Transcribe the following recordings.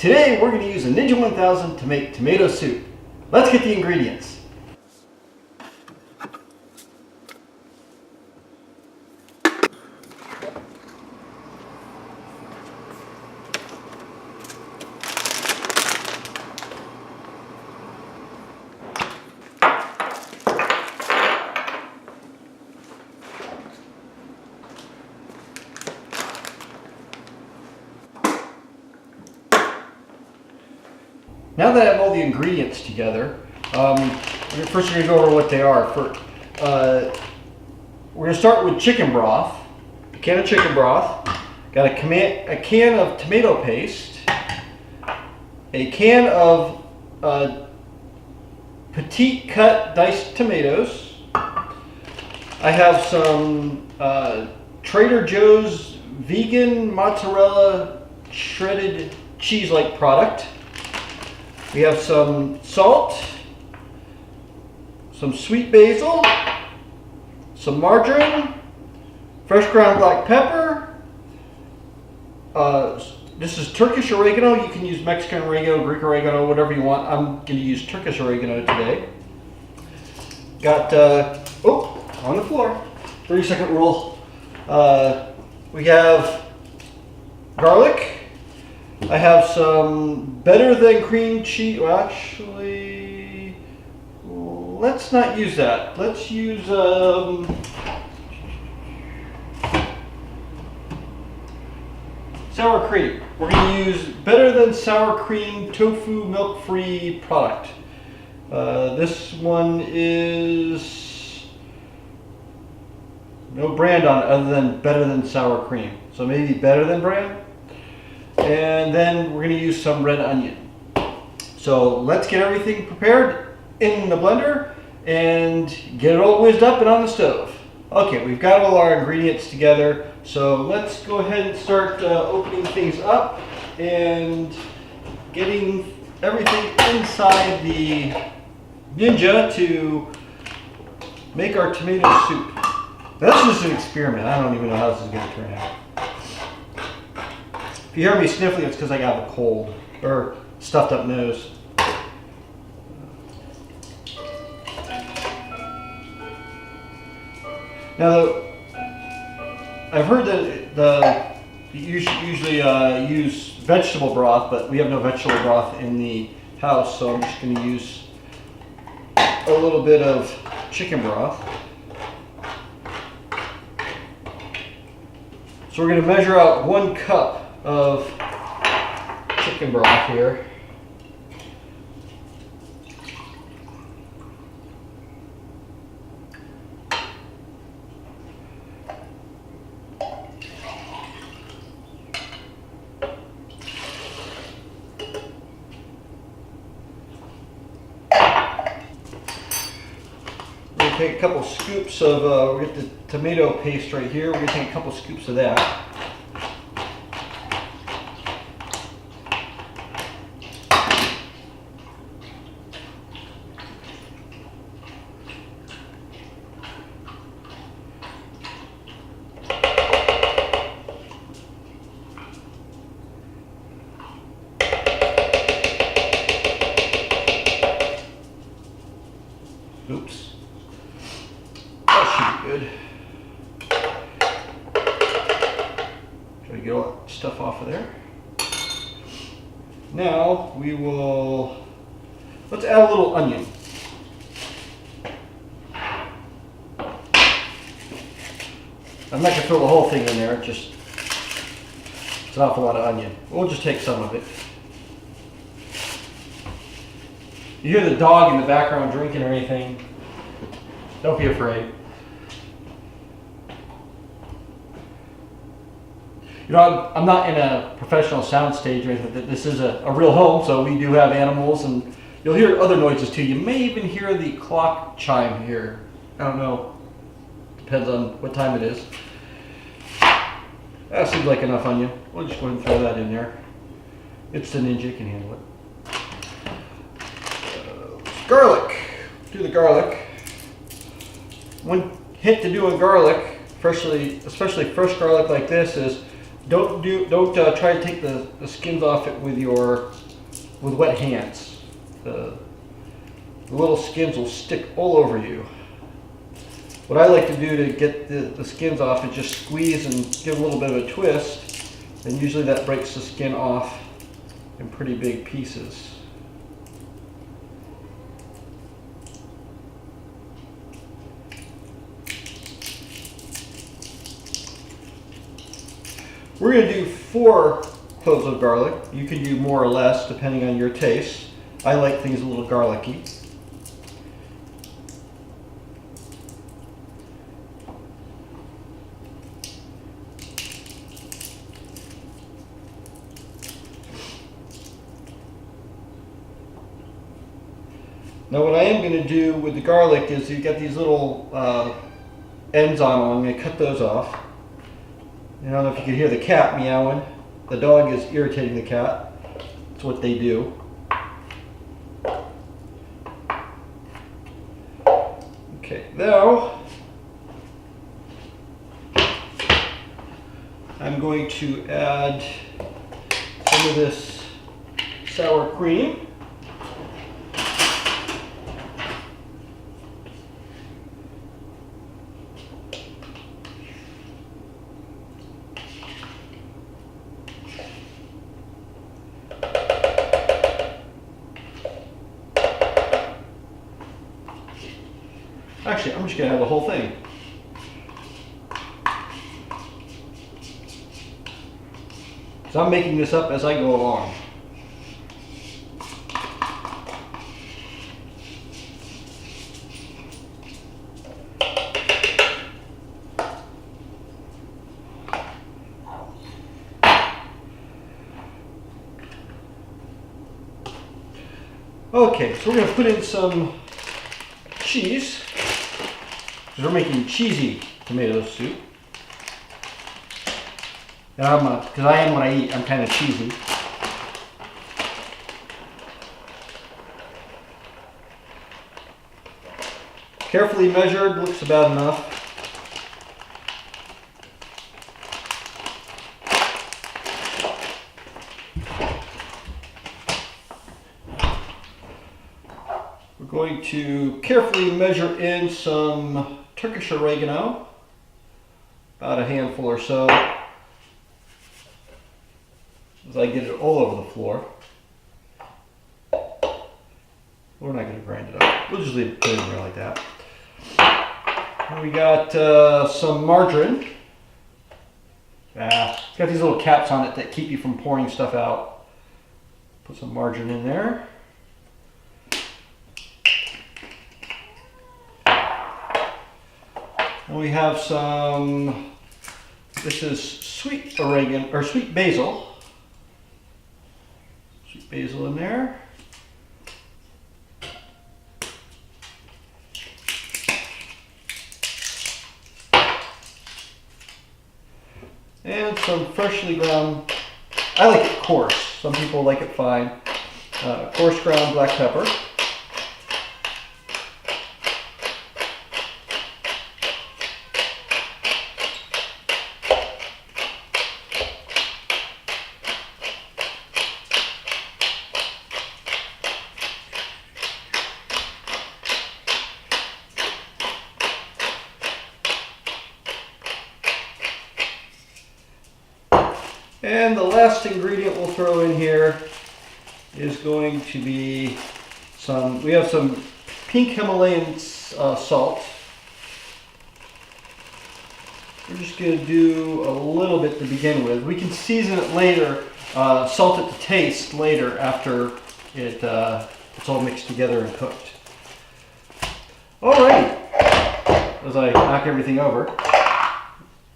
Today we're going to use a Ninja 1000 to make tomato soup. Let's get the ingredients. Now that I have all the ingredients together, first we're going to go over what they are. We're going to start with chicken broth, a can of chicken broth, got a can of tomato paste, a can of petite cut diced tomatoes. I have some Trader Joe's vegan mozzarella shredded cheese-like product. We have some salt, some sweet basil, some margarine, fresh ground black pepper. This is Turkish oregano. You can use Mexican oregano, Greek oregano, whatever you want. I'm going to use Turkish oregano today. Got, on the floor, 30-second rule. We have garlic. I have some better than cream cheese. Well, actually, let's not use that. Let's use sour cream. We're going to use better than sour cream tofu milk-free product. This one is no brand on it other than better than sour cream. So maybe better than brand. And then we're going to use some red onion. So let's get everything prepared in the blender and get it all whizzed up and on the stove. Okay, we've got all our ingredients together. So let's go ahead and start opening things up and getting everything inside the Ninja to make our tomato soup. That's just an experiment. I don't even know how this is going to turn out. If you hear me sniffling, it's because I got a cold or stuffed up nose. Now, I've heard that you usually use vegetable broth, but we have no vegetable broth in the house, so I'm just going to use a little bit of chicken broth. So we're going to measure out 1 cup of chicken broth here. We're going to take a couple scoops of, we get the tomato paste right here. We're going to take a couple scoops of that. Oops. That should be good. Try to get all that stuff off of there. Now let's add a little onion. I'm not going to throw the whole thing in there, it's an awful lot of onion. We'll just take some of it. You hear the dog in the background drinking or anything, don't be afraid. You know, I'm not in a professional sound stage or anything. This is a real home, so we do have animals, and you'll hear other noises too. You may even hear the clock chime here. I don't know. Depends on what time it is. That seems like enough onion. We'll just go ahead and throw that in there. It's the Ninja, can handle it. Garlic. Do the garlic. One hint to doing garlic, especially fresh garlic like this, is Don't try to take the skins off it with wet hands. The little skins will stick all over you. What I like to do to get the skins off is just squeeze and give a little bit of a twist, and usually that breaks the skin off in pretty big pieces. We're going to do 4 cloves of garlic. You can do more or less depending on your taste. I like things a little garlicky. Now what I am going to do with the garlic is you've got these little ends on them. I'm going to cut those off. I don't know if you can hear the cat meowing. The dog is irritating the cat. That's what they do. Okay, now I'm going to add some of this sour cream. Actually, I'm just going to have the whole thing. So I'm making this up as I go along. Okay, so we're going to put in some cheese. We're making cheesy tomato soup. And because I am what I eat, I'm kind of cheesy. Carefully measured, looks about enough. We're going to carefully measure in some Turkish oregano, about a handful or so, as I get it all over the floor. We're not going to grind it up. We'll just leave it in there like that. And we got some margarine. It's got these little caps on it that keep you from pouring stuff out. Put some margarine in there. And we have some, this is sweet oregano, or sweet basil. Sweet basil in there. And some freshly ground, I like it coarse. Some people like it fine. Coarse ground black pepper. And the last ingredient we'll throw in here is going to be we have some pink Himalayan salt. We're just going to do a little bit to begin with. We can season it later, salt it to taste later after it's all mixed together and cooked. Alright, as I knock everything over,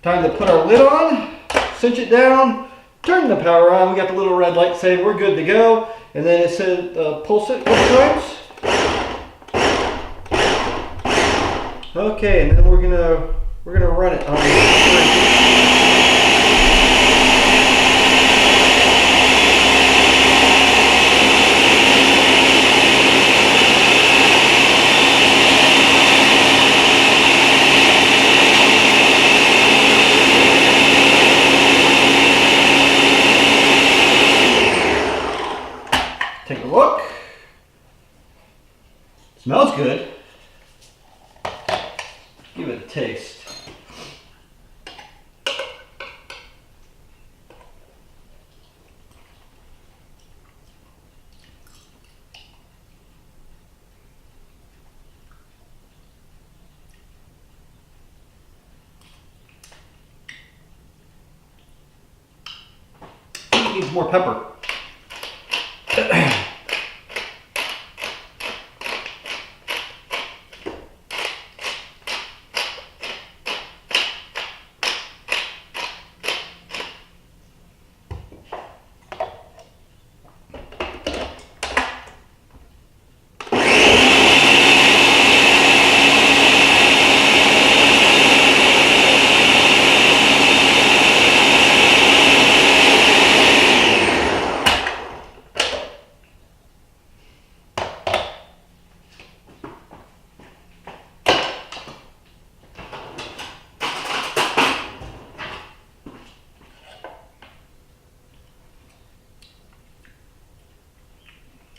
time to put our lid on, cinch it down, turn the power on. We got the little red light saying we're good to go, and then it said pulse it a couple times. Okay, and then we're gonna run it on the smells good. Give it a taste. Needs more pepper.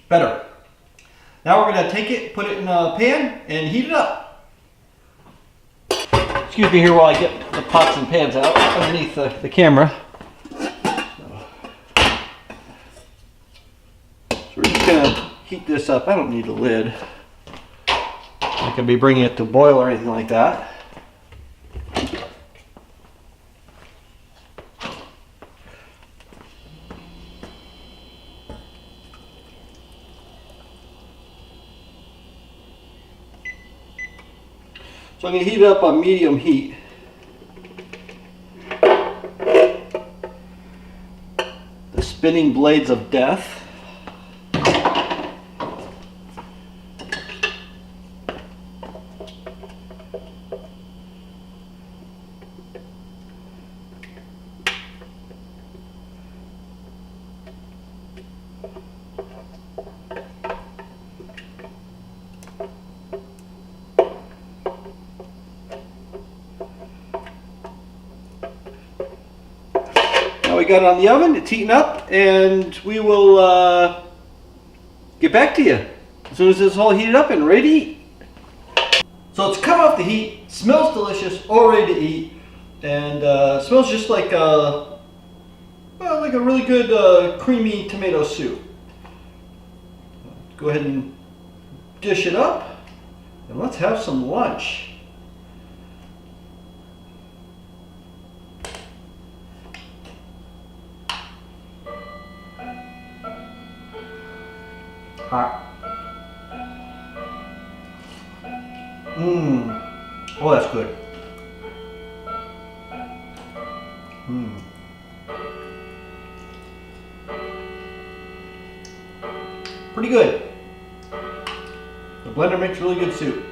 Better. Now we're going to take it, put it in a pan, and heat it up. Excuse me here while I get the pots and pans out underneath the camera. So we're just going to heat this up. I don't need a lid. I could be bringing it to boil or anything like that. So I'm going to heat it up on medium heat. The spinning blades of death. We got it on the oven, it's heating up, and we will get back to you as soon as it's all heated up and ready to eat. So it's come off the heat, smells delicious, all ready to eat, and smells just like a really good creamy tomato soup. Go ahead and dish it up, and let's have some lunch. Hot. Oh, that's good. Pretty good. The blender makes really good soup.